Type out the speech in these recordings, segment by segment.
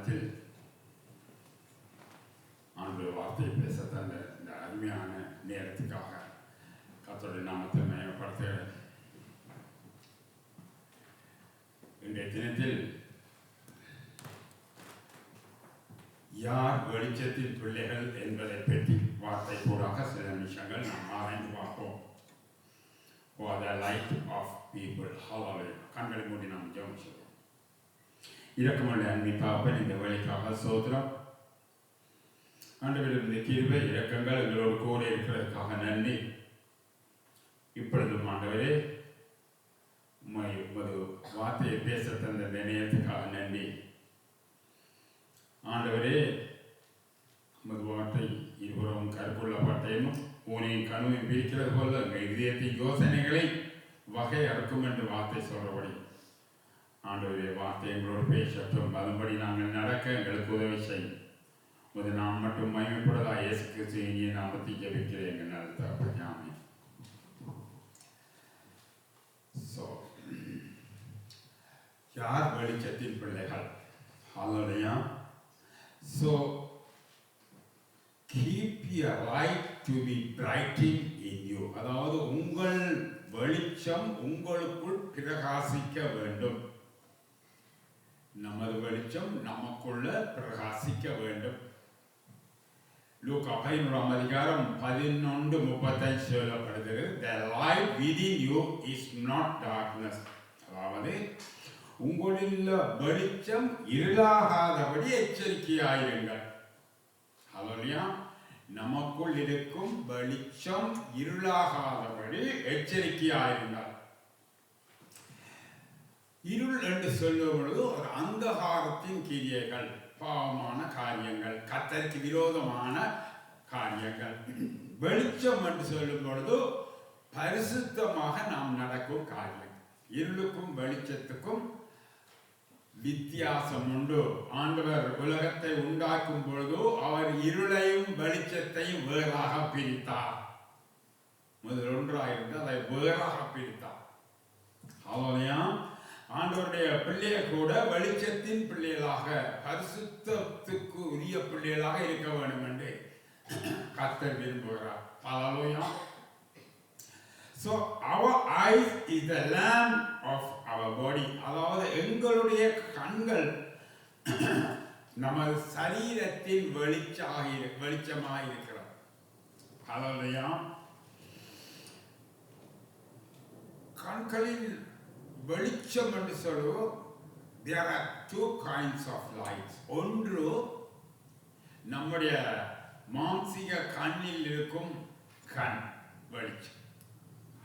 காலத்தில் ஆண்டு வார்த்தை பேச தந்த இந்த அருமையான நேரத்துக்காக கர்த்தருடைய நாமத்தை மகிமைப்படுத்துகிறேன். இன்றைய தினத்தில் யார் வெளிச்சத்தின் பிள்ளைகள் என்பதை பற்றி வார்த்தை கூடாக சில நிமிஷங்கள் நாம் ஆராய்ந்து பார்ப்போம். For the light of people. Hallelujah. கண்களை மூடி நாம் ஜெபம் செய்வோம். இரக்கமுள்ள அன்பின் தகப்பனே, இந்த வேளைக்காக ஸ்தோத்திரம். ஆண்டவரே, இந்த கிருபை இரக்கங்கள் எங்களோடு கூட இருக்கிறதுக்காக நன்றி. இப்பொழுதும் ஆண்டவரே, உமது வார்த்தையை பேச தந்த நேரத்துக்காக நன்றி. ஆண்டவரே, உமது வார்த்தை இருபுறம் கருப்புள்ள பட்டயம் ஊனையும் கனவையும் பிரிக்கிறது போல எங்கள் இதயத்தின் யோசனைகளை வகை அறுக்கும் என்று வார்த்தை சொல்றபடி ஆண்டவரே, வார்த்தை எங்களோடு பேசட்டும். அதன்படி நாங்கள் நடக்க எங்களுக்கு உதவி செய்யும். உமது நாம் மட்டும் மகிமைப்படுவதா இயேசு கிறிஸ்து இனிய நாமத்தை ஜெபிக்கிறேன் எங்கள் நல்ல தகப்பனே. ஆமென். யார் வெளிச்சத்தின் பிள்ளைகள்? Hallelujah. So keep your light to be brightened in you. அதாவது உங்கள் வெளிச்சம் உங்களுக்குள் பிரகாசிக்க வேண்டும். நமது வெளிச்சம் நமக்குள்ள பிரகாசிக்க வேண்டும். லூக்கா 11:11-35 சொல்லப்படுகிறது. The light within you is not darkness. அதாவது உங்களில் வெளிச்சம் இருளாகாதபடி எச்சரிக்கையாயிருங்கள். ஹல்லேலூயா. நமக்குள் இருக்கும் வெளிச்சம் இருளாகாதபடி எச்சரிக்கையாயிருங்கள். இருள் என்று சொல்லும் பொழுது ஒரு அந்தகாரத்தின் கிரியைகள், பாவமான காரியங்கள், கர்த்தருக்கு விரோதமான காரியங்கள். வெளிச்சம் என்று சொல்லும் பொழுது பரிசுத்தமாக நாம் நடக்கும் காரியம். இருளுக்கும் வெளிச்சத்துக்கும் வித்தியாசம் உண்டு. ஆண்டவர் உலகத்தை உண்டாக்கும் பொழுது அவர் இருளையும் வெளிச்சத்தையும் வேறாக பிரித்தார். முதல் ஒன்றாயிருந்து அதை வேறாக பிரித்தார். ஹல்லேலூயா. ஆண்டவருடைய பிள்ளைகள் கூட வெளிச்சத்தின் பிள்ளைகளாக, பரிசுத்தத்துக்கு உரிய பிள்ளைகளாக இருக்க வேண்டும் என்று கர்த்தர் விரும்புகிறார். ஹல்லேலூயா. So our eyes is the lamp of our body. அதாவது எங்களுடைய கண்கள் நமது சரீரத்தின் வெளிச்சமாக இருக்கிறது. ஹல்லேலூயா. கண்களின் வெளிச்சம் என்று சொல்லுவோம். There are two kinds of lights. ஒன்று நம்முடைய மாம்சீக கண்ணில் இருக்கும் கண் வெளிச்சம்.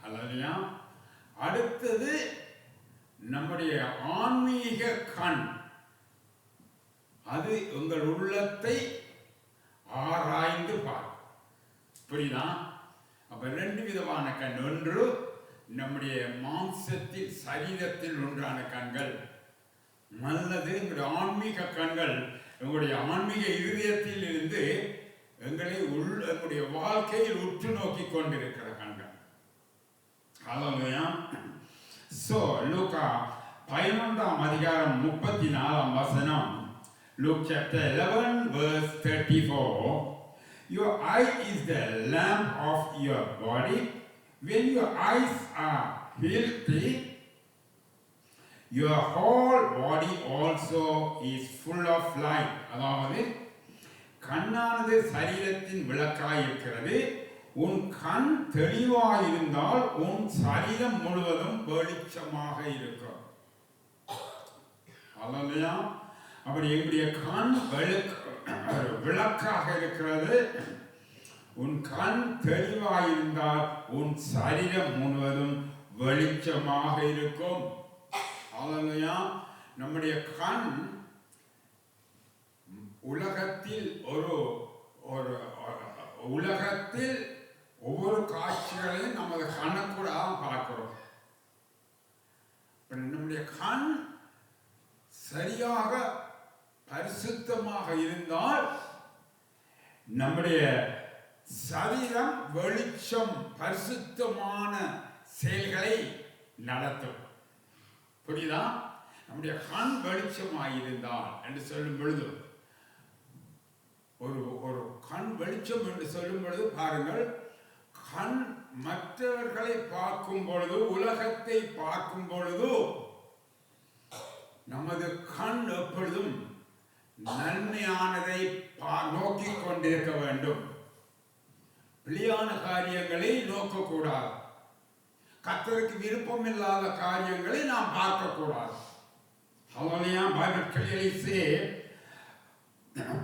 ஹல்லேலூயா. அடுத்தது நம்முடைய ஆன்மீக கண். அது உங்கள் உள்ளத்தை ஆராய்ந்து பார்க்கும். புரியுதா? அப்ப ரெண்டு விதமான கண். ஒன்று நம்முடைய மாம்சத்தில் சரீரத்தில் ஒன்றான கண்கள் நல்லது. எங்களுடைய ஆன்மீக கண்கள் எங்களுடைய ஆன்மீக இருதயத்தில் இருந்து எங்களுடைய வாழ்க்கையில் உற்று நோக்கி கொண்டிருக்கிற கண்கள். ஹல்லேலூயா. So Luca 11:34 Luke chapter 11:34. Your eye is the lamp of your body. When your eyes are healthy, your whole body also is full of light. அதாவது கண்ணானது சரீரத்தின் விளக்காய் இருக்கிறது. உன் கண் தெளிவாயிருந்தால் உன் சரீரம் முழுவதும் வெளிச்சமாக இருக்கும். ஹல்லேலூயா. அப்படி எங்களுடைய கண் விளக்காக இருக்கிறது. உன் கண் தெளிவாயிருந்தால் உன் சரீரம் முழுவதும் வெளிச்சமாக இருக்கும். ஹல்லேலூயா. நம்முடைய கண் உலகத்தில் உலகத்தில் ஒவ்வொரு காட்சிகளையும் நமது கண்ணுக்கூட பார்க்கிறோம். நம்முடைய கண் சரியாக பரிசுத்தமாக இருந்தால் நம்முடைய சரீரம் வெளிச்சம் பரிசுத்தமான செயல்களை நடத்தும். புரியுதா? நம்முடைய கண் வெளிச்சமாயிருந்தால் என்று சொல்லும் பொழுது, ஒரு கண் வெளிச்சம் என்று சொல்லும் பொழுது பாருங்கள், கண் மற்றவர்களை பார்க்கும் பொழுது, உலகத்தை பார்க்கும் பொழுது நமது கண் எப்பொழுதும் நன்மையானதை நோக்கிக் கொண்டிருக்க வேண்டும். பிழையான காரியங்களை நோக்கக்கூடாது. கர்த்தருக்கு விருப்பம் இல்லாத காரியங்களை நாம் பார்க்கக்கூடாது. Bible clearly says,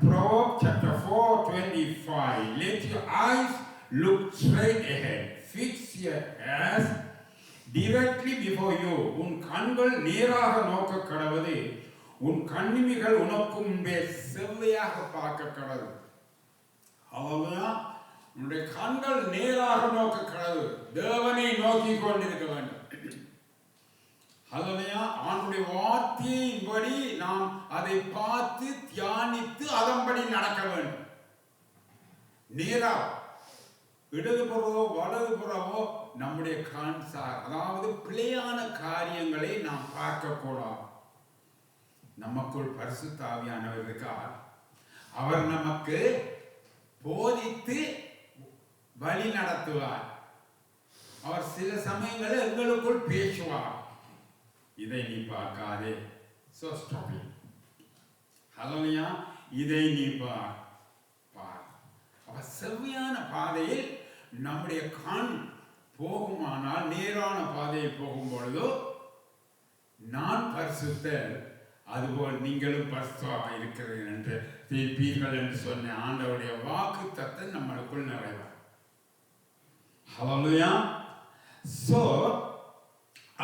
Proverbs chapter 4:25, let your eyes look straight ahead, fix your eyes directly before you. உன் கண்கள் நேராக நோக்க கடவுது, உன் கண்ணிமைகள் உனக்கு முன்பே செவ்வையாக பார்க்க கடவுது. உன்னுடைய கண்கள் நேராக நோக்க கடவுது, தேவனை நோக்கி கொண்டிருக்க வேண்டும். ஆண்டுடைய வார்த்தையின்படி நாம் அதை பார்த்து தியானித்து அதன்படி நடக்க வேண்டும். நேரா இடதுபுறவோ வலதுபுறவோ நம்முடைய கான்சார், அதாவது பிழையான காரியங்களை நாம் பார்க்க கூடாது. நமக்குள் பரிசுத்த ஆவியானவர் இருக்கார். அவர் நமக்கு போதித்து வழி நடத்துவார். அவர் சில சமயங்களில் எங்களுக்குள் பேசுவார். இதை நீ பார்க்காதே, so stop it. ஹல்லேலூயா. இதை நீ பார். அப்ப செவ்வையான பாதையில் நம்முடைய கண் போகுமானால், நேரான பாதையில் போகும் பொழுது நான் பரிசுத்தர், அதுபோல் நீங்களும் பரிசுத்தமாக இருக்கிறீர்கள் என்று தீர்ப்பீர்கள் என்று சொன்ன ஆண்டவருடைய வாக்குத்தத்தம் நம்மளுக்குள் நிறைவார். ஹல்லேலூயா. So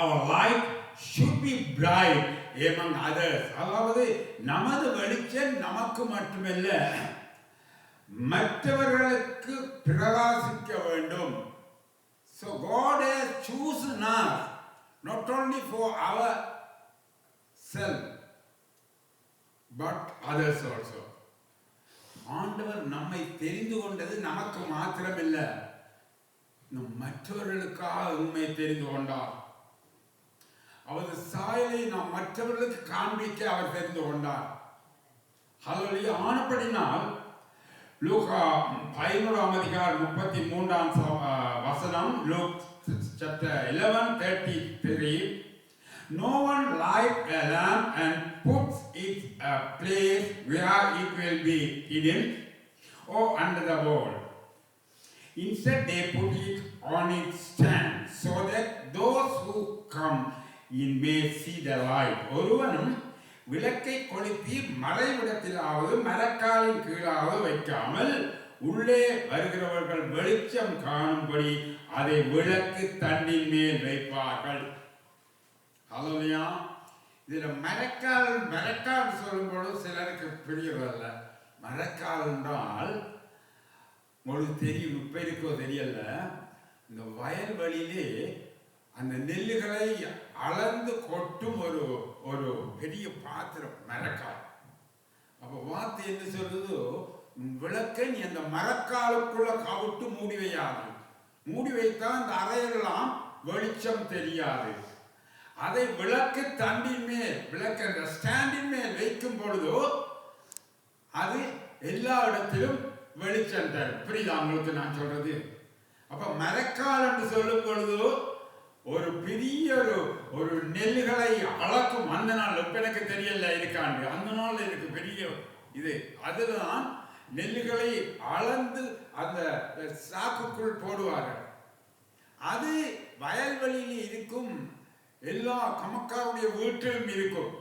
our light should be bright among others. அதாவது நமது வெளிச்சம் நமக்கு மட்டுமல்ல, மற்றவர்களுக்கு பிரகாசிக்க வேண்டும். So God has chosen us not only for ourselves but others also. ஆண்டவர் நம்மை தெரிந்து கொண்டது நமக்கு மாத்திரமில்ல, மற்றவர்களுக்காக உண்மை தெரிந்து கொண்டார். அவரது சாயலை நாம் மற்றவர்களுக்கு காண்பிக்க அவர் தெரிந்து கொண்டார். ஹல்லேலூயா. ஆனபடினால் லூக்கா 11:33 Luke chapter 11:33, no one lights a lamp and puts it a place where it will be hidden or under the bowl. Instead they put it on its stand so that those who come in may see the light. ஒருவனும் விளக்கை கொளுத்தி மறைவிடத்திலாவது மரக்காலின் கீழாவது வைக்காமல் உள்ளே வருகிறவர்கள் வெளிச்சம் காணும்படி அதை விளக்கு தண்டின் மேல் வைப்பார்கள். ஹல்லேலூயா. இதுல மரக்கால் சொல்லும்போது சிலருக்கு புரியறதில்ல. மரக்கால் என்றால் உங்களுக்கு தெரியும், இப்ப இருக்கோ தெரியல, இந்த வயல்வெளியிலே அந்த நெல்லுகளை அளந்து கொட்டும் ஒரு பெரிய பாத்திரம் மரக்கால். அப்ப வார்த்தை என்ன சொல்றது, விளக்கை நீ அந்த மரக்காலுக்குள்ள கவிட்டு மூடி வையாது. மூடி வைத்தா அந்த அறையெல்லாம் வெளிச்சம் தெரியாது. அதை விளக்கு தண்டின் மேல், விளக்கு அந்த ஸ்டாண்டின் மேல் வைக்கும் பொழுதோ அது எல்லா இடத்திலும் வெளிச்சம் தரும். புரியுதா உங்களுக்கு நான் சொல்றது? அப்ப மரக்கால் என்று சொல்லும் பொழுது ஒரு பெரிய ஒரு நெல்லுகளை அளக்கும். அந்த நாள் இப்ப எனக்கு தெரியல இருக்காண்டு, அந்த நாள் எனக்கு பெரிய இது. அதுதான் நெல்லுகளை அளந்து அந்த சாக்குக்குள் போடுவார்கள். அது வயல்வெளியில் இருக்கும், எல்லா கமக்காருடைய வீட்டிலும் இருக்கும்.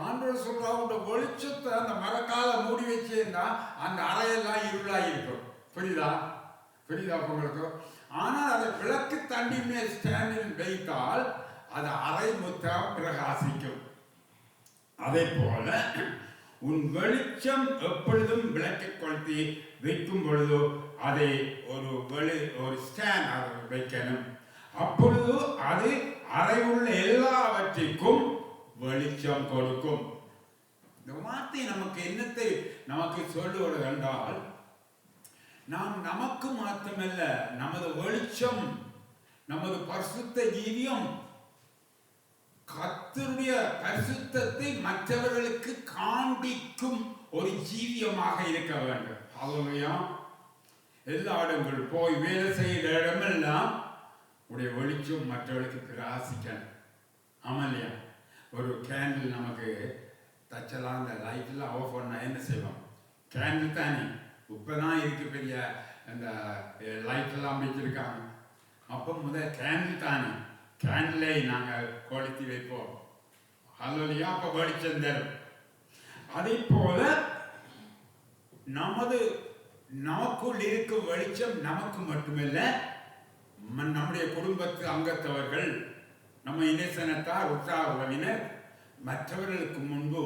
ஆண்டவர் சொல்றாங்க, வெளிச்சத்தை அந்த மரக்கால மூடி வச்சிருந்தா அந்த அறையெல்லாம் இருளா இருக்கும். புரியுதா உங்களுக்கு? ஆனால் அதை விளக்கு தண்டி மேல் ஸ்டாண்டில் வைத்தால் அது அறை முத்தாக பிரகாசிக்கும். அதே போல உன் வெளிச்சம் எப்பொழுதும் விளக்கை கொளுத்தி வைக்கும் பொழுதோ அதை ஒரு ஸ்டாண்ட் வைக்கணும். அப்பொழுது அது அறை உள்ள எல்லாவற்றிற்கும் வெளிச்சம் கொடுக்கும். இந்த வார்த்தை நமக்கு என்னத்தை நமக்கு சொல்லுவது என்றால், நாம் நமக்கு மாத்திரமல்ல, நமது வெளிச்சம், நமது பரிசுத்த ஜீவியம் கர்த்தருடைய பரிசுத்தத்தை மற்றவர்களுக்கு காண்பிக்கும் ஒரு ஜீவியமாக இருக்க வேண்டும். ஹல்லேலூயா. எல்லா இடங்கள் போய் வேலை செய்கிற இடமெல்லாம் உடைய வெளிச்சம் மற்றவர்களுக்கு பிரகாசிக்கணும். ஆமா இல்லையா? ஒரு கேண்டில் நமக்கு தச்சலாம், அந்த லைட்லாம் ஆஃப் பண்ணால் என்ன செய்வோம்? கேண்டில் தானே. இப்போதான் இருக்கு பெரிய அந்த லைட்டெல்லாம் வச்சிருக்காங்க. அப்போ முதல் கேண்டில் தானே. கேண்டிலை நாங்கள் கொளுத்தி வைப்போம். ஹல்லேலூயா. அப்போ வெளிச்சம் தரும். அதே போல நமக்குள் இருக்கும் வெளிச்சம் நமக்கு மட்டுமல்ல, நம்முடைய குடும்பத்து அங்கத்தவர்கள், நம்ம இனசனத்தார், உற்றார் உறவினர், மற்றவர்களுக்கு முன்பு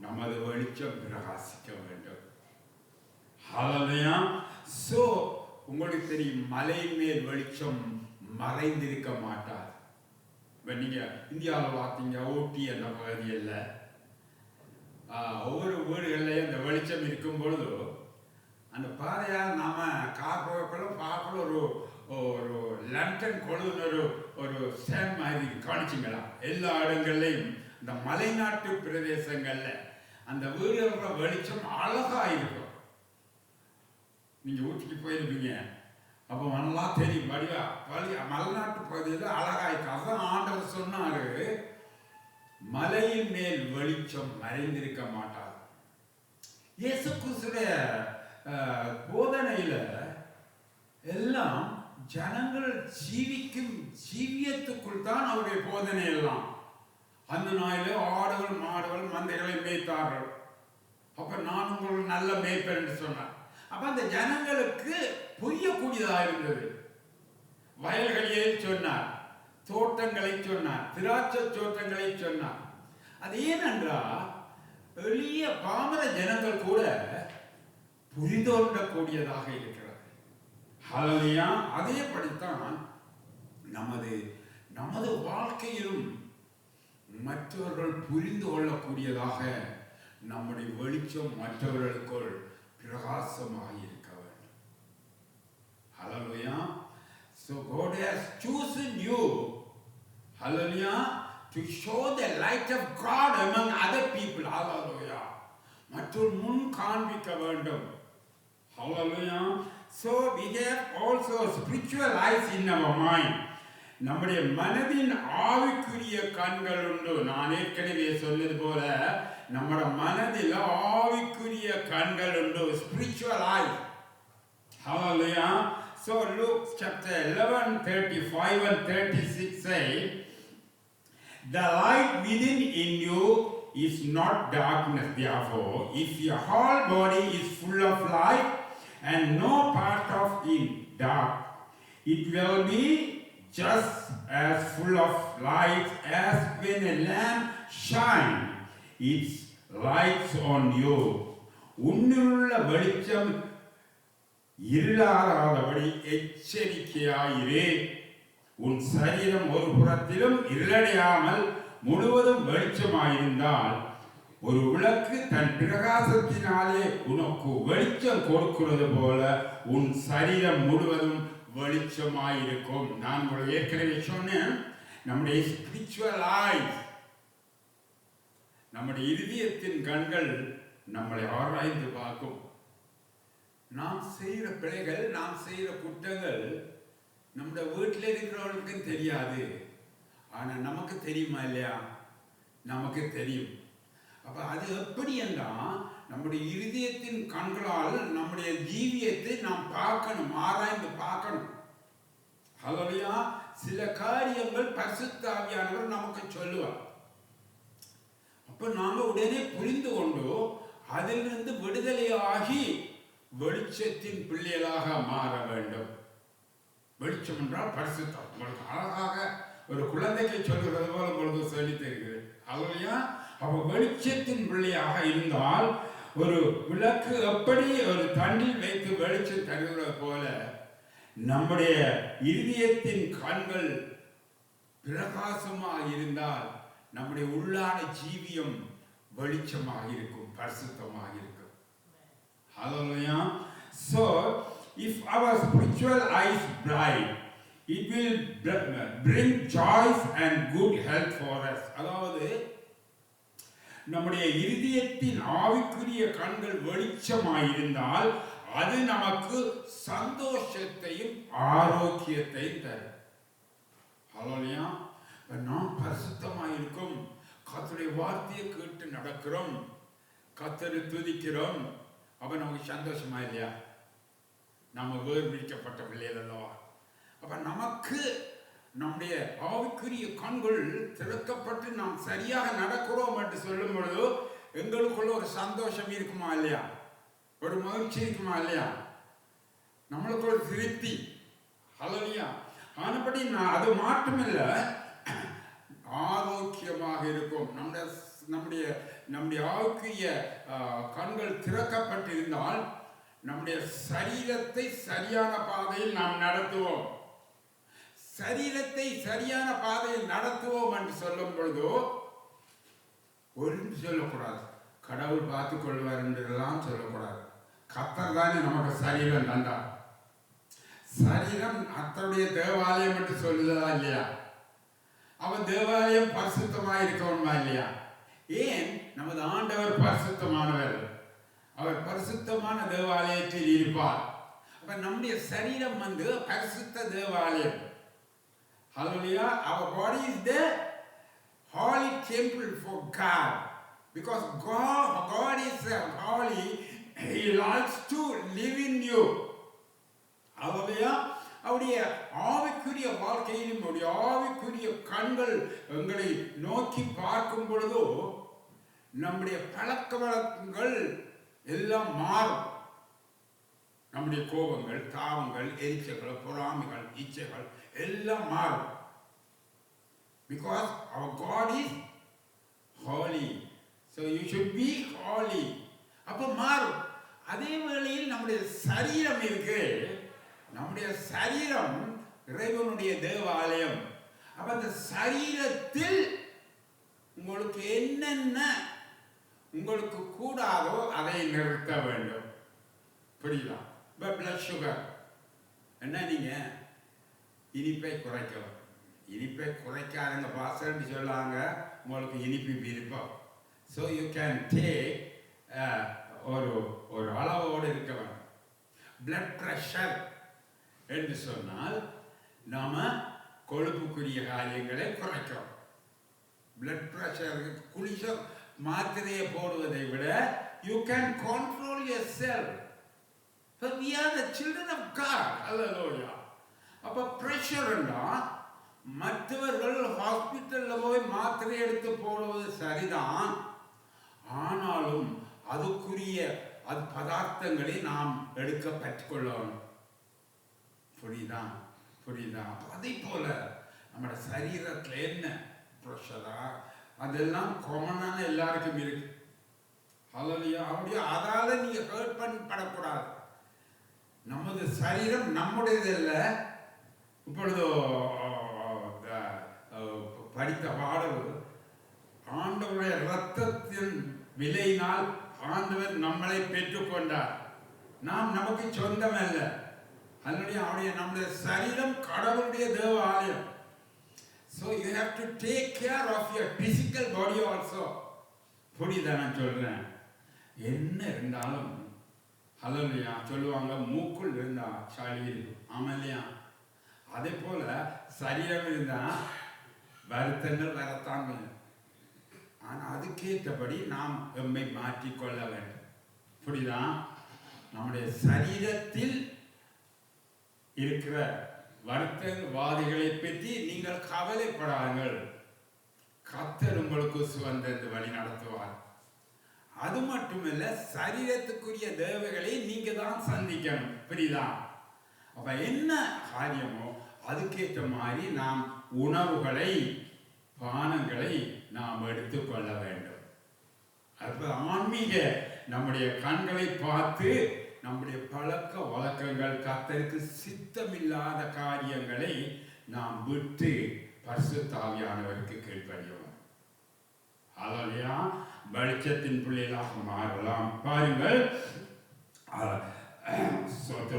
நமது வெளிச்சம் பிரகாசிக்க வேண்டும். ஹல்லேலூயா. சோ உங்களுக்கு தெரியும், மலையின் மேல் வெளிச்சம் மறைந்திருக்க மாட்டார். இப்போ நீங்கள் இந்தியாவில் பார்த்தீங்க, ஊட்டி அந்த பகுதியில் ஒவ்வொரு வீடுகள்லையும் அந்த வெளிச்சம் இருக்கும் பொழுது அந்த பாதையால் நாம் கார் போகக்குள்ள பார்க்கல ஒரு லண்டன் கொழுன்னு ஒரு ஸ்டாண்ட் மாதிரி காணிச்சிங்களா? எல்லா இடங்கள்லையும் இந்த மலைநாட்டு பிரதேசங்களில் அந்த வீடுகளோட வெளிச்சம் அழகாக இருக்கும். நீங்கள் ஊட்டிக்கு போயிருப்பீங்க, அப்போ நல்லா தெரியும். மலைநாட்டு பகுதியில் அழகாயிருக்கு. அதான் ஆண்டவர் சொன்னாரு, மலையின் மேல் வெளிச்சம் மறைந்திருக்க மாட்டார். இயேசு கிறிஸ்துடைய போதனையில எல்லாம் ஜனங்கள் ஜீவிக்கும் ஜீவியத்துக்குள் தான் அவருடைய போதனை எல்லாம். அந்த நாளிலே ஆடுகள் மாடுகள் மந்தைகளை மேய்த்தார்கள். அப்ப நான் உங்களுக்கு நல்ல மேய்ப்பேன் என்று சொன்னார். அப்ப அந்த ஜனங்களுக்கு புரியக்கூடியதாக இருந்தது. வயல்களையே சொன்னார், தோட்டங்களை சொன்னார், திராட்சை தோட்டங்களை சொன்னார். அது ஏனென்றால் எளிய பாமர ஜனங்கள் கூட புரிந்து கொள்ளக்கூடியதாக இருக்கிறது. ஹல்லேலூயா. அதேபடித்தான் நமது வாழ்க்கையிலும் மற்றவர்கள் புரிந்து கொள்ளக்கூடியதாக நம்முடைய வெளிச்சம் மற்றவர்களுக்குள் பிரகாசமாக இருக்க வேண்டும். ஹல்லேலூயா. So God has chosen you, hallelujah, to show the light of God among other people. Hallelujah. மற்றொரு முன் காண்பிக்க வேண்டும். Hallelujah. So we have also spiritual eyes in our mind. நம்முடைய மனதின் ஆவிக்குரிய கண்கள் உண்டு. நான் ஏற்கனவே சொன்னது போல நம்முடைய மனதில் ஆவிக்குரிய கண்கள் உண்டு. Spiritual eyes. Hallelujah. So Luke chapter 11:35 and 36 say, the light within in you is not darkness. Therefore, if your whole body is full of light and no part of it dark, it will be just as full of light as when a lamp shines its lights on you. உன்னுள்ள வெளிச்சம் இருளாகாதபடி எச்சரிக்கையாயிரே. உன் சரீரம் ஒரு புறத்திலும் இருளடையாமல் முழுவதும் வெளிச்சமாயிருந்தால், ஒரு விளக்கு தன் பிரகாசத்தினாலே உனக்கு வெளிச்சம் கொடுக்கிறது போல உன் சரீரம் முழுவதும் வெளிச்சமாயிருக்கும். நான் உங்களுக்கு ஏற்கனவே சொன்னேன், நம்முடைய ஸ்பிரிச்சுவல் ஐஸ், நம்முடைய இருதயத்தின் கண்கள் நம்மளை ஆராய்ந்து பார்க்கும். நாம் செய்கிற பிழைகள், நாம் செய்கிற குற்றங்கள் நம்முடைய வீட்டில் இருக்கிறவர்களுக்கும் தெரியாது. ஆனால் நமக்கு தெரியுமா இல்லையா? நமக்கு தெரியும். அப்ப அது எப்படி என்றால், நம்முடைய இருதயத்தின் கண்களால் நம்முடைய ஜீவியத்தை நாம் பார்க்கணும், ஆராய்ந்து பார்க்கணும். ஹல்லேலூயா. சில காரியங்கள் பரிசுத்த ஆவியானவர் நமக்கு சொல்லுவார். அப்ப நாம உடனே புரிந்து கொண்டு அதிலிருந்து விடுதலையாகி வெளிச்சத்தின் பிள்ளைகளாக மாற வேண்டும். வெளிச்சம் என்றால் பரிசுத்தம். உங்களுக்கு அழகாக ஒரு குழந்தைக்கு சொல்கிறது போல உங்களுக்கு சொல்லி தருகிறேன். ஹல்லேலூயா. அப்ப வெளிச்சத்தின் பிள்ளையாக இருந்தால், ஒரு விளக்கு எப்படி ஒரு தண்டில் வைத்து வெளிச்சம் தருகிறது போல நம்முடைய இருதயத்தின் கண்கள் பிரகாசமாக இருந்தால் நம்முடைய உள்ளான ஜீவியம் வெளிச்சமாக இருக்கும், பரிசுத்தமாக இருக்கும். Hallelujah. So if our spiritual eyes bright, It will bring joy and good health for us. அதாவது நம்முடைய இருதயத்தின் ஆவிக்குரிய கண்கள் வெளிச்சமாயிருந்தால் அது நமக்கு சந்தோஷத்தையும் ஆரோக்கியத்தையும் தரும். ஹல்லேலூயா. நாம் பரிசுத்தமாயிருக்கும், கர்த்தருடைய வார்த்தையை கேட்டு நடக்கிறோம், கர்த்தரை துதிக்கிறோம், அப்ப நமக்கு சந்தோஷமா இல்லையா? நம்ம வேர்பிடிக்கப்பட்ட பிள்ளைகள் அல்லவா? அப்ப நமக்கு நம்முடைய ஆவிக்குரிய கண்கள் திறக்கப்பட்டு நாம் சரியாக நடக்கிறோம் என்று சொல்லும் பொழுது எங்களுக்குள்ள ஒரு சந்தோஷம் இருக்குமா இல்லையா? ஒரு மகிழ்ச்சி இருக்குமா இல்லையா? நம்மளுக்கு ஒரு திருப்தி. ஹல்லேலூயா. ஆனபடி அது மாற்றமில்லை, ஆரோக்கியமாக இருக்கும். நம்முடைய ஆவிக்குரிய கண்கள் திறக்கப்பட்டிருந்தால் நம்முடைய சரீரத்தை சரியான பாதையில் நாம் நடத்துவோம். சரீரத்தை சரியான பாதையில் நடத்துவோம் என்று சொல்லும் பொழுது ஒன்று சொல்லக்கூடாது, கடவுள் பார்த்துக் கொள்வார் என்றெல்லாம் சொல்லக்கூடாது. கர்த்தர் தானே நமக்கு சரீரம் தந்தார். சரீரம் கர்த்தருடைய தேவாலயம் என்று சொல்லுதா இல்லையா? அவன் தேவாலயம் பரிசுத்தமாக இருக்கணுமா இல்லையா? ஏன்? நமது ஆண்டவர் பரிசுத்தமானவர், அவர் பரிசுத்தமான தேவாலயத்தில் இருப்பார். அப்ப நம்முடைய சரீரம் பரிசுத்த தேவாலயம். Hallelujah. Our body is the holy temple for God. Because God is holy, He likes to live in you. Hallelujah. அவருடைய ஆவிக்குரிய வாழ்க்கையிலும் அவருடைய ஆவிக்குரிய கண்கள் எங்களை நோக்கி பார்க்கும் பொழுதோ நம்முடைய பழக்க வழக்கங்கள் எல்லாம் மாறும். நம்முடைய கோபங்கள், தாவங்கள், எரிச்சல்கள், பொறாமைகள், இச்சைகள் எல்லாம் மாறும். Because our God is holy, so you should be holy. அப்ப மாறும். அதே வேளையில் நம்முடைய சரீரம் இருக்கு, நம்முடைய சரீரம் இறைவனுடைய தேவாலயம். அப்ப அந்த சரீரத்தில் உங்களுக்கு என்னென்ன உங்களுக்கு கூடாதோ அதை நிறுத்த வேண்டும். புரியுதா? பிளட் சுகர் என்ன, நீங்க இனிப்பை குறைக்கலாம். இனிப்பை குறைக்காதங்க பாசன்னு சொல்லாங்க, உங்களுக்கு இனிப்பு விருப்பம். ஸோ யூ கேன் டேக் ஒரு அளவோடு இருக்க வேண்டும். பிளட் ப்ரெஷர் என்று சொன்னால் நாம கொழுப்புக்குரிய காரியங்களை குறைக்கிறோம். பிளட் ப்ரெஷருக்கு குளிச்ச மாத்திரையை போடுவதை விட you can control your self. But we are the children of God. Hallelujah. அப்ப பிரஷர்னா மற்றவர்கள் ஹாஸ்பிட்டல்ல போய் மாத்திரை எடுத்து போடுவது சரிதான், ஆனாலும் அதுக்குரிய பதார்த்தங்களை நாம் எடுக்க பெற்றுக்கொள்ளணும். புரியுதா? அதே போல நம்ம சரீரத்துல என்ன பிரஷரா அதெல்லாம் காமனான எல்லாருக்கும் இருக்கு. ஹல்லேலூயா. அப்படியே அதால நீங்க ஹர்ட் பண்ணப்படக்கூடாது. நமது சரீரம் நம்முடையது அல்ல. இப்பொழுது படித்த பாடல், ஆண்டவருடைய இரத்தத்தின் விலையினால் ஆண்டவர் நம்மளை பெற்றுக்கொண்டார், நாம் நமக்கு சொந்தம் அல்ல. அதனுடைய நம்முடைய சரீரம் கடவுளுடைய தேவாலயம். So you have to take care of your physical body also. புரியுதா நான் சொல்றேன்? என்ன இருந்தாலும் ஹல்லேலூயா சொல்லுவாங்க, மூக்குள் இருந்தா சளி இருக்கும். ஆமா இல்லையா? அதே போல சரீரம் இருந்தா வருத்தங்கள் வரத்தான் வேண்டும். ஆனா அதுக்கேற்றபடி நாம் எம்மை மாற்றிக்கொள்ள வேண்டும். புரியுதா? நம்முடைய சரீரத்தில் இருக்கிற வருத்தவாதிகளை பற்றி நீங்கள் கவலைப்படாங்கள். கர்த்தர் உங்களுக்கு சுதந்திரத்தை வழி நடத்துவார். அது மட்டுமல்ல, சரீரத்துக்குரிய தேவைகளை நீங்க தான் சந்திக்கணும். புரியுதா? அப்ப என்ன காரியமோ அதுக்கேற்ற மாதிரி நாம் உணவுகளை, பானங்களை நாம் எடுத்துக்கொள்ள வேண்டும். அப்ப ஆன்மீக நம்முடைய கண்களை பார்த்து நம்முடைய பழக்க வழக்கங்கள், கர்த்தருக்கு சித்தமில்லாத காரியங்களை நாம் விட்டு பரிசுத்த ஆவியானவருக்கு கீழ்ப்படியவும். ஹல்லேலூயா. வெளிச்சத்தின் பிள்ளைகளாக மாறலாம். பாருங்கள்,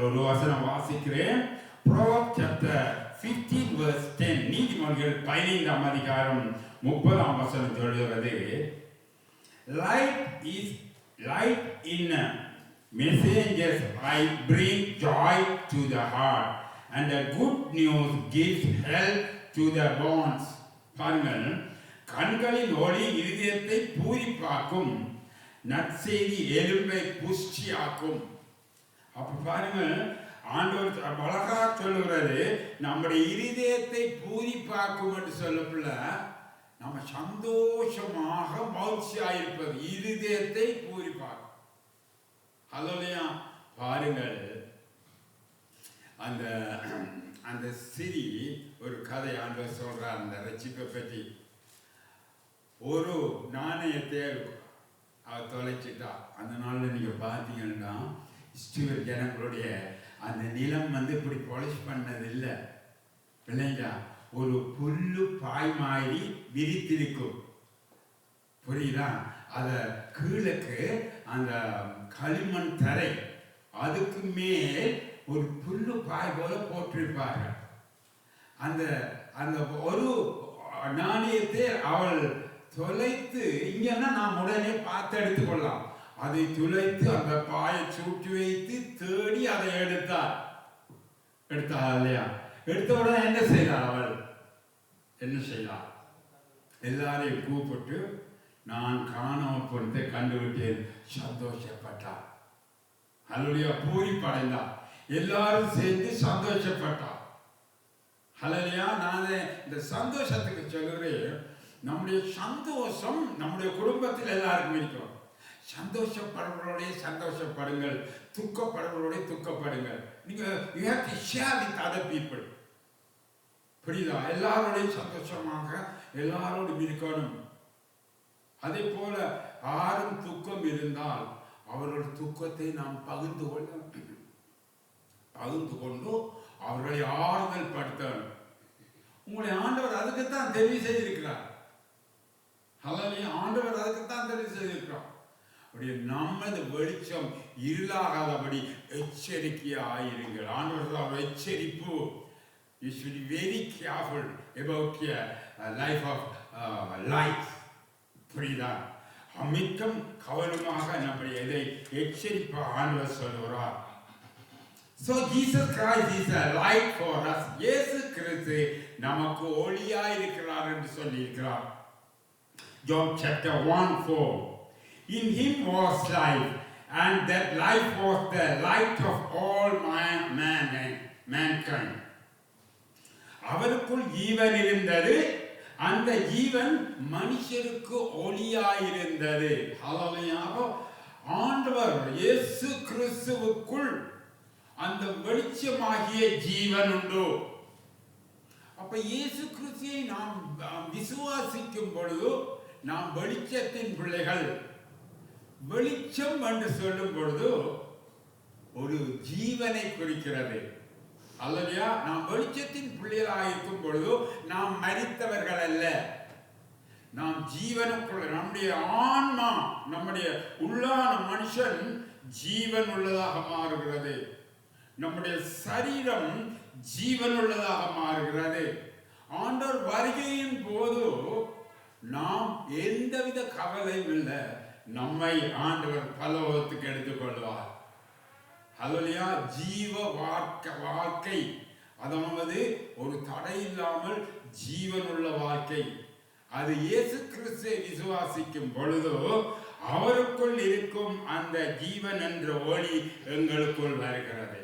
ஒரு வசனம் வாசிக்கிறேன். Proverbs chapter 15 verse 10 நீதிமொழிகள் 15ஆம் அதிகாரம் 30ஆம் வசனம் சொல்கிறது, light in messengers I bring joy to the heart, and the good news gives health to the bones. பாருங்கள், கண்களின் ஒளி இருதயத்தை பூரிப்பாக்கும், நற்செய்தி எலும்பை புஷ்டியாக்கும். அப்ப பாருங்கள், ஆண்டவர் அழகா சொல்லுகிறது, நம்முடைய இருதயத்தை பூரிப்பாக்கும் என்று சொல்லப்பல நம்ம சந்தோஷமாக மகிழ்ச்சியாயிருப்பது இருதயத்தை பூரிப்பாக்கும். ஹல்லேலூயா. பாருங்கள், அந்த அந்த சிறி ஒரு கதை ஆண்டவர் சொல்றார் அந்த ரட்சிப்பை பற்றி. ஒரு நாணயத்தை அவர் தொலைச்சிட்டா. அந்த நாளில் நீங்க பார்த்தீங்கன்னா இஸ்ரவேல் ஜனங்களுடைய அந்த நிலம் இப்படி பாலிஷ் பண்ணது இல்லை இல்லைங்களா? ஒரு புல்லு பாய் மாதிரி விரித்திருக்கும், புரியுதா? அத கீழக்கு அந்த களிமண் தரை, அதுக்கு மேல் ஒரு புல்லு பாய் போல போட்டிருப்பார்கள். அந்த அந்த ஒரு நாணயத்தை அவள் தொலைத்து, இங்கன்னா நாம் உடனே பார்த்து எடுத்துக்கொள்ளலாம். அதை துளைத்து அந்த பாயை சுற்றி வைத்து தேடி அதை எடுத்தாள் இல்லையா? எடுத்த உடனே என்ன செய்தாள்? அவள் என்ன செய்தாள்? எல்லாரையும் கூப்பிட்டு, நான் காணாமல் போனதை கண்டுவிட்டேன், சந்தோஷப்பட்டாள். ஹல்லேலூயா. பூரிப்படைந்தாள். எல்லாரும் சேர்ந்து சந்தோஷப்பட்டாள். ஹல்லேலூயா. நான் இந்த சந்தோஷத்துக்கு சொல்கிறேன், நம்முடைய சந்தோஷம் நம்முடைய குடும்பத்தில் எல்லாருக்கும் இருக்கும். சந்தோஷப்படுறவர்களோட சந்தோஷப்படுங்கள், துக்கப்படுறவர்களோட துக்கப்படுங்கள். நீங்க you have to share with other people. புரியுதா? எல்லாரோடையும் சந்தோஷமாக எல்லாரோடும் இருக்கணும். அதே போல யாரும் துக்கம் இருந்தால் அவர்கள் துக்கத்தை நாம் பகிர்ந்து கொண்டு அவர்களை ஆறுதல் படுத்தணும். உங்களுடைய ஆண்டவர் அதுக்குத்தான் தெரிவு செய்திருக்கிறார். ஹல்லேலூயா. ஆண்டவர் அதுக்குத்தான் தெரிவு செய்திருக்கிறார். அப்படியே நமது வெளிச்சம் இருளாகாதபடி எச்சரிக்கையாயிருங்கள். ஆண்டவர் எச்சரிப்பு. You should be very careful about your life of light. புரியுதா? மிக்கம் கவனமாக நம்முடைய இதை எச்சரிப்பா ஆண்டவர் சொல்கிறார். So Jesus Christ is a light for us. இயேசு கிறிஸ்து நமக்கு ஒளியாய் இருக்கிறார் என்று சொல்லி இருக்கிறார். John chapter 1:4. In him was life, and that life was the light of all mankind. அவருக்குள் ஜீவன் இருந்தது, அந்த ஜீவன் மனுஷருக்கு ஒளியாயிருந்தது. ஹல்லேலூயா. ஆண்டவர் இயேசு கிறிஸ்துவுக்குள் அந்த வெளிச்சமாகிய ஜீவன் உண்டு. அப்ப இயேசு கிறிஸ்துவை நாம் விசுவாசிக்கும் பொழுது நாம் வெளிச்சத்தின் பிள்ளைகள். வெளிச்சம் என்று சொல்லும் பொழுது ஒரு ஜீவனை குறிக்கிறது. அல்லையா? நாம் வெளிச்சத்தின் பிள்ளைகளாக இருக்கும் பொழுது நாம் மரித்தவர்கள் அல்ல, நாம் ஜீவனுக்குள்ள, நம்முடைய ஆன்மா, நம்முடைய உள்ளான மனுஷன் ஜீவன் உள்ளதாக மாறுகிறது. நம்முடைய சரீரம் ஜீவன் உள்ளதாக மாறுகிறது. ஆண்டவர் வருகையின் போது நாம் எந்தவித கவலையும் இல்லை, நம்மை ஆண்டவர் பரலோகத்துக்கு எடுத்துக்கொள்வார். ஹல்லேலூயா. ஜீவ வாழ்க்கை, அதாவது ஒரு தடை இல்லாமல் ஜீவன் உள்ள வாழ்க்கை. அது இயேசு கிறிஸ்துவை விசுவாசிக்கும் பொழுது அவருக்குள் இருக்கும் அந்த ஜீவன் என்ற ஒளி எங்களுக்குள் வருகிறது.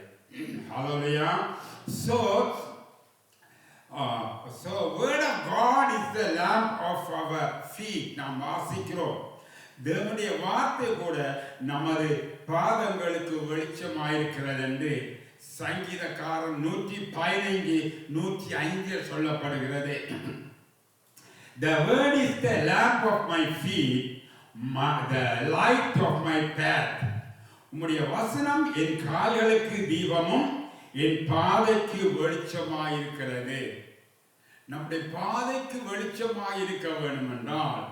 ஹல்லேலூயா. So word of God is the lamp of our feet. நாம் வாசிக்கிறோம், தேவனுடைய வார்த்தை கூட நமது பாதங்களுக்கு வெளிச்சமாயிருக்கிறது என்று சங்கீதக்காரன் 115:105 சொல்லப்படுகிறது. The word is the lamp of my feet, the light of my path. உம்முடைய வசனம் என் கால்களுக்கு தீபமும் என் பாதைக்கு வெளிச்சமாயிருக்கிறது. நம்முடைய பாதைக்கு வெளிச்சமாயிருக்க வேண்டும் என்றால்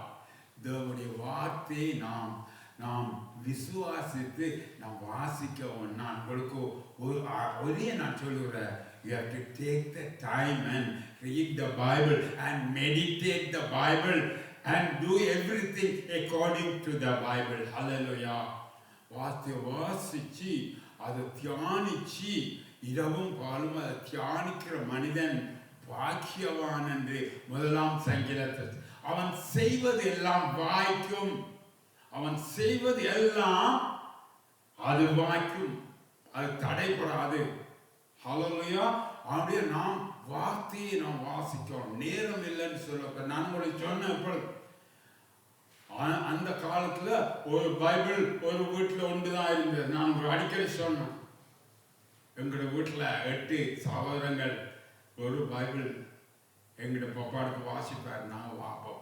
தேவனுடைய வார்த்தையை நாம் விசுவாசித்து நாம் வாசிக்கவும். நான் உங்களுக்கு ஒரே நான் சொல்லுகிறேன், You have to take the time and read the Bible and meditate the Bible and do everything according to the Bible. Hallelujah. வார்த்தையை வாசிச்சு அதை தியானிச்சு இரவும் பாலும் அதை தியானிக்கிற மனிதன் பாக்கியவான் என்று முதலாம் சங்கீதத்தில். அவன் செய்வது எல்லாம் வாய்க்கும். அவன் செய்வது எல்லாம் அது வாய்க்கும், அது தடைபடாது. ஹல்லேலூயா. அப்படியே நாம் வார்த்தையை நாம் வாசிக்கிறோம். நேரம் இல்லைன்னு சொல்ல நான் உங்களுக்கு சொன்ன அந்த காலத்துல ஒரு பைபிள் ஒரு வீட்டுல ஒன்றுதான் இருந்தது. நான் அடிக்கடி சொன்னேன், எங்களோட வீட்டுல 8 சகோதரங்கள், ஒரு பைபிள் எங்களோட பப்பாடுக்கு வாசிப்பார், நாங்கள் வாப்போம்.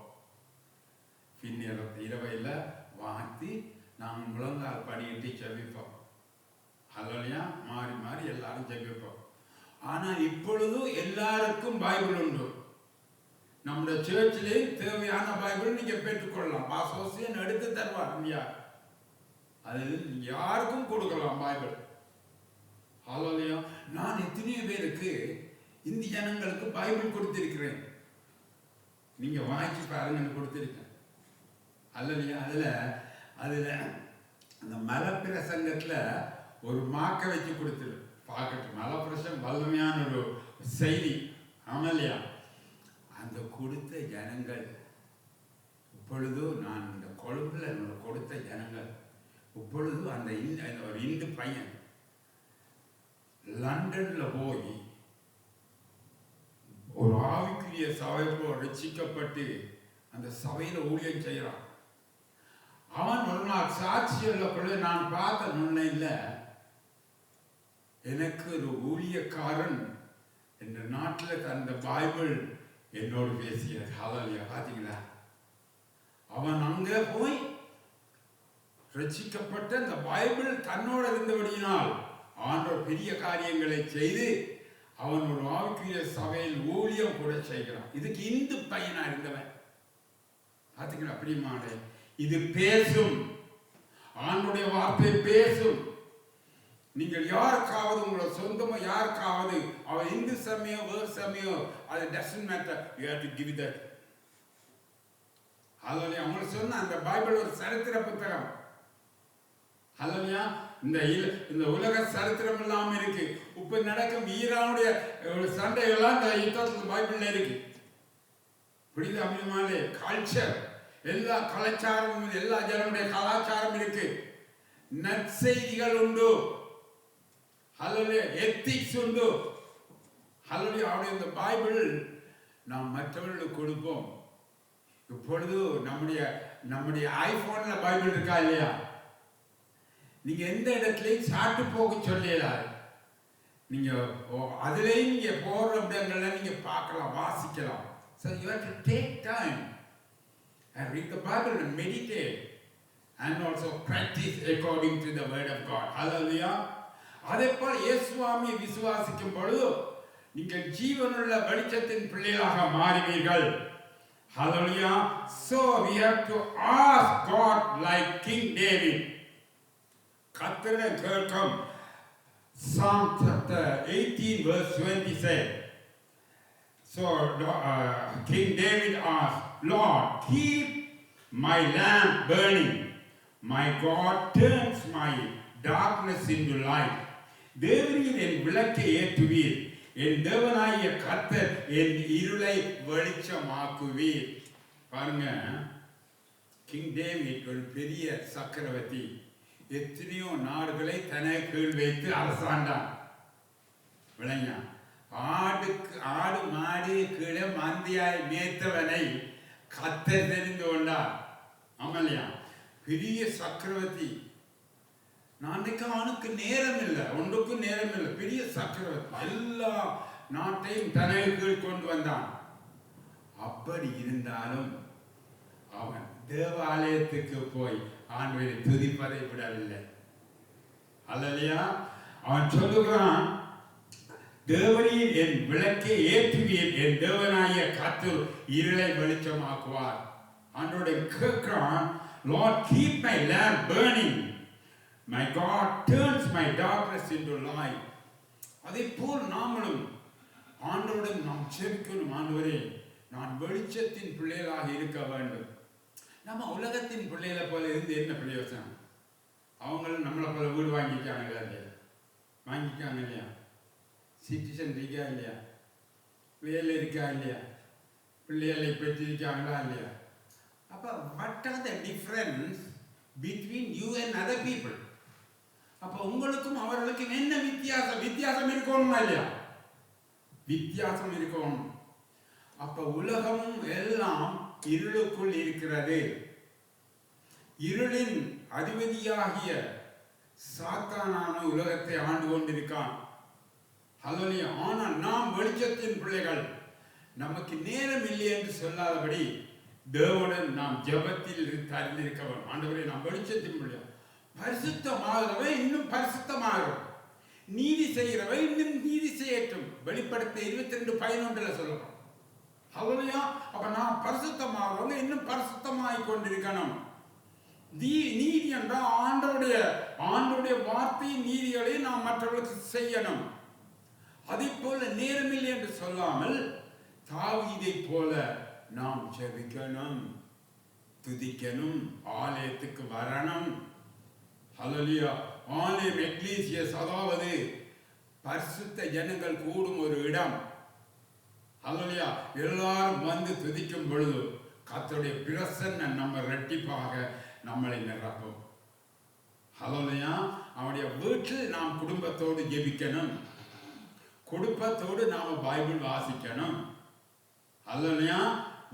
பின்னர் இரவையில் வாத்தி நாங்கள் முழங்கால் படியிட்டு ஜெபிப்போம். ஹல்லேலூயா. மாறி மாறி எல்லாரும் ஜெபிப்போம். ஆனால் இப்பொழுது எல்லாருக்கும் பைபிள் உண்டு. நம்முடைய சர்ச்சிலே தேவையான பைபிள் நீங்க பெற்றுக்கொள்ளலாம். பாசோசியன் எடுத்து தருவார். அது யாருக்கும் கொடுக்கலாம் பைபிள். ஹல்லேலூயா. நான் எத்தனையோ பேருக்கு இந்திய ஜனங்களுக்கு பைபிள் கொடுத்திருக்கிறேன். நீங்க வாங்கி பாருங்கன்னு கொடுத்திருக்கேன். ஹல்லேலூயா. அதுல அந்த மலப்பிரசங்கத்துல ஒரு மாக்க வச்சு கொடுத்துரு பார்க்கட்டும். மலப்பிரசம் வல்லமையான ஒரு செய்தி. ஆமல்லையா. அந்த கொடுத்த ஜனங்கள் இப்பொழுது நான் இந்த கொழும்புல கொடுத்த ஜனங்கள் இப்பொழுது அந்த ஒரு இந்து பையன் லண்டன்ல போய் ஒரு ஆவிக்குரிய சபையில ரட்சிக்கப்பட்டு அந்த சபையில ஊழியம் செய்யறான். அவன் ஒரு நாள் சாட்சியல்ல நான் பார்த்த முன்னையில் எனக்கு ஒரு ஊழியக்காரன் இந்த நாட்டில் அந்த பைபிள் என்னோடு பேசியது. ஹல்லேலூயா. பார்த்தீங்களா? அவன் அங்கே போய் ரட்சிக்கப்பட்ட அந்த பைபிள் தன்னோட இருந்தபடியினால் ஆண்டவர் பெரிய காரியங்களை செய்து அவன் ஒரு ஆவிக்குரிய சபையில் ஊழியம் கூட செய்கிறான். இதுக்கு இந்து பையனா இருந்தவன். பார்த்தீங்களா பிரியமானே? இது பேசும். ஆண்டவருடைய வார்த்தை பேசும். நீங்கள் யாருக்காவது உங்களோட சொந்தமா யாருக்காவது அவர் இந்து சமயம் வேறு சமயம் அது doesn't matter. You have to give that. Hallelujah. அவங்க சொன்ன அந்த பைபிள் ஒரு சரித்திர புத்தகம். ஹல்லேலூயா. இந்த உலக சரித்திரம் இல்லாம இருக்கு. இப்ப நடக்கும் ஈரானுடைய சண்டைகள்லாம் இந்த யுத்தத்துல பைபிள்ல இருக்கு. புரியுது அப்படிமாலே? கல்ச்சர் எல்லா கலாச்சாரமும் எல்லா ஜனங்களுடைய கலாச்சாரம் இருக்கு. நற்செய்திகள் உண்டு. ஹல்லேலூயா. எத்திக்ஸ் உண்டு. ஹல்லேலூயா. அப்படி இந்த பைபிள் நாம் மற்றவர்களுக்கு கொடுப்போம். இப்பொழுது நம்முடைய ஐபோன்ல பைபிள் இருக்கா இல்லையா? நீங்க எந்த இடத்துலையும் சாட்டு போக சொல்லலாம். நீங்க அதுலேயும் நீங்க போற இடங்கள்ல நீங்க பார்க்கலாம், வாசிக்கலாம். So you have to take time and read the Bible and meditate and also practice according to the word of God. Hallelujah. அதேபோல் இயேசுவை விசுவாசிக்கும் பொழுது நீங்கள் ஜீவனுள்ள வெளிச்சத்தின் பிள்ளைகளாக மாறுவீர்கள். Hallelujah. So we have to ask God like King David. கர்த்தரை கேட்கும். Psalm chapter 18 verse 20 said. So King David asked, Lord, keep my lamp burning. My God turns my darkness into light. தேவரீர் என் விளக்கை ஏற்றுவீர். என் தேவனாகிய கர்த்தர் என் இருளை வெளிச்சமாக்குவீர். பாருங்க, கிங் டேவிட் ஒரு பெரிய சக்கரவர்த்தி. எத்தனையோ நாடுகளை தனக்கு கீழ் வைத்து அரசாண்டான். விளங்க, ஆடு மாடு கீழே மந்தியாய் மேய்த்தவனை கர்த்தர் தெரிந்து கொண்டார். ஆமல்லையா? பெரிய சக்கரவர்த்தி. நாளைக்கு அவனுக்கு நேரம் இல்லை, ஒன்றுக்கும் நேரம் இல்லை. பெரிய சக்கரவர்த்தி எல்லா நாட்டையும் தனக்கு கீழ் கொண்டு வந்தான். அப்படி இருந்தாலும் அவன் தேவாலயத்துக்கு போய் ஆண்டவரை துதிப்பதை விடவில்லை. அல்லையா? அவன் சொல்லுகிறான், தேவரீர் என் விளக்கை ஏற்றுவீர். என் தேவனாகிய கர்த்தர் இருளை வெளிச்சமாக்குவார். ஆண்டவரை கேட்கிறான், Lord, keep my lamp burning. My God turns my darkness into light. அதே போல் நாமளும் ஆண்டவரிடம் நாம் ஜெபிக்கணும். ஆண்டவரே, நான் வெளிச்சத்தின் பிள்ளைகளாக இருக்க வேண்டும். நம்ம உலகத்தின் பிள்ளைகளை போல இருந்து என்ன பிரயோசனம்? அவங்களும் நம்மளை போல வீடு வாங்கிக்காங்களா இல்லையா? வாங்கிக்காங்க இல்லையா? சிட்டிசன் இருக்கா இல்லையா? வேலை இருக்கா இல்லையா? பிள்ளைகளை பெற்றிருக்காங்களா இல்லையா? அப்போ what are the difference between you and other people? அப்போ உங்களுக்கும் அவர்களுக்கும் என்ன வித்தியாசம்? வித்தியாசம் இருக்கணுமா இல்லையா? வித்தியாசம் இருக்கணும். அப்ப உலகமும் எல்லாம் இருளுக்குள் இருக்கிறது. இருளின் அதிபதியாகிய சாத்தானான உலகத்தை ஆண்டு கொண்டிருக்கான். ஹல்லேலூயா. ஆனால் நாம் வெளிச்சத்தின் பிள்ளைகள். நமக்கு நேரம் இல்லை என்று சொல்லாதபடி தேவனுடன் நாம் ஜெபத்தில் அறிந்திருக்க வேண்டும். ஆண்டவரே, நாம் வெளிச்சத்தின் பிள்ளைகள். பரிசுத்தமாகிறவை இன்னும் பரிசுத்தமாகிறோம். நீதி செய்கிறவை இன்னும் நீதி செய்யட்டும். வெளிப்படுத்த 22:11 சொல்லணும். ஹல்லேலூயா. அப்ப நாம் பரிசுத்தமாகிறவங்க இன்னும் பரிசுத்தமாகிக் கொண்டிருக்கணும். நீதி என்றால் ஆண்டவருடைய வார்த்தை நீதிகளை நாம் மற்றவர்களுக்கு செய்யணும். அதே போல நேரமில்லை என்று சொல்லாமல் தாவீதை போல நாம் ஜெபிக்கணும், துதிக்கணும், ஆலயத்துக்கு வரணும். ஹல்லேலூயா. ஆலயம் எக்லீசியஸ், அதாவது பரிசுத்த ஜனங்கள் கூடும் ஒரு இடம். ஹல்லேலூயா. எல்லாரும் வந்து துதிக்கும் பொழுது கர்த்தருடைய பிரசன்னம் நம்ம இரட்டிப்பாக நம்மளை நிரப்பும். ஹல்லேலூயா. அவருடைய வீட்டில் நாம் குடும்பத்தோடு ஜெபிக்கணும். குடும்பத்தோடு நாம பைபிள் வாசிக்கணும். ஹல்லேலூயா.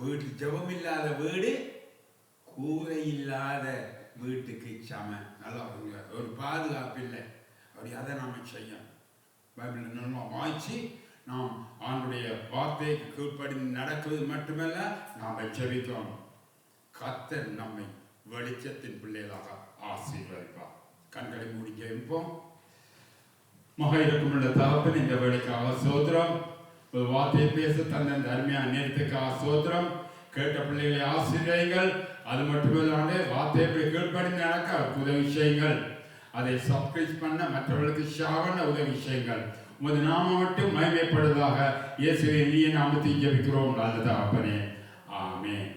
வீட்டு ஜெபம் இல்லாத வீடு கூரை இல்லாத வீட்டுக்கு சமம். நல்லா ஒரு பாதுகாப்பு இல்லை. அப்படி அதை நாம் செய்யணும். பைபிள் நல்லா வாய்ச்சி நாம் ஆண்டுடைய வார்த்தைக்கு கீழ்ப்படி நடக்குவது மட்டுமல்ல, நாம் ஜெபிக்கணும். கர்த்தர் நம்மை வெளிச்சத்தின் பிள்ளைகளாக ஆசீர்வதிப்பார். கண்களை மூடி ஜெபிப்போம். மகா இருக்குமுள்ள தகப்பன், இந்த வேலைக்காக ஸ்தோத்திரம். ஒரு வார்த்தையை பேச தந்த அருமையான நேரத்துக்காக ஸ்தோத்திரம். கேட்ட பிள்ளைகளை ஆசீர்வதிங்கள். அது மட்டுமல்லாது வார்த்தையை கீழ்ப்படிந்து நடக்க உதவி செய்யுங்கள். அதை சப்ஸ்கிரைப் பண்ண மற்றவர்களுக்கு ஷேர் பண்ண உதவி செய்யுங்கள். உமது நாமம் மட்டும் மகிமைப்படுவதாக இயேசுவின் இனிய நாமத்தில் ஜெபிக்கிறோம் நல்ல தகப்பனே. ஆமென்.